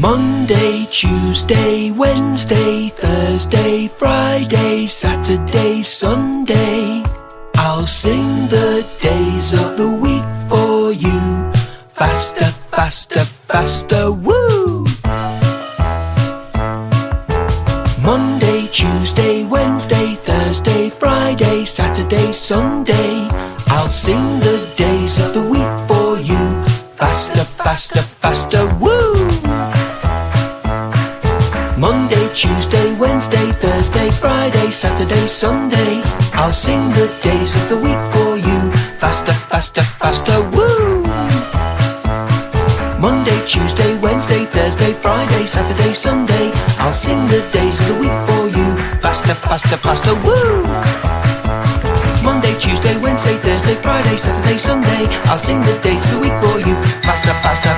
Monday, Tuesday, Wednesday, Thursday, Friday, Saturday, Sunday. I'll sing the days of the week for you. Faster, faster, faster, woo! Monday, Tuesday, Wednesday, Thursday, Friday, Saturday, Sunday. I'll sing the days of the week for you. Faster, faster, faster, woo! Monday, Tuesday, Wednesday, Thursday, Friday, Saturday, Sunday. I'll sing the days of the week for you. Faster, faster, faster, woo! Monday, Tuesday, Wednesday, Thursday, Friday, Saturday, Sunday. I'll sing the days of the week for you. Faster, faster, faster, woo! Monday, Tuesday, Wednesday, Thursday, Friday, Saturday, Sunday. I'll sing the days of the week for you. Faster, faster,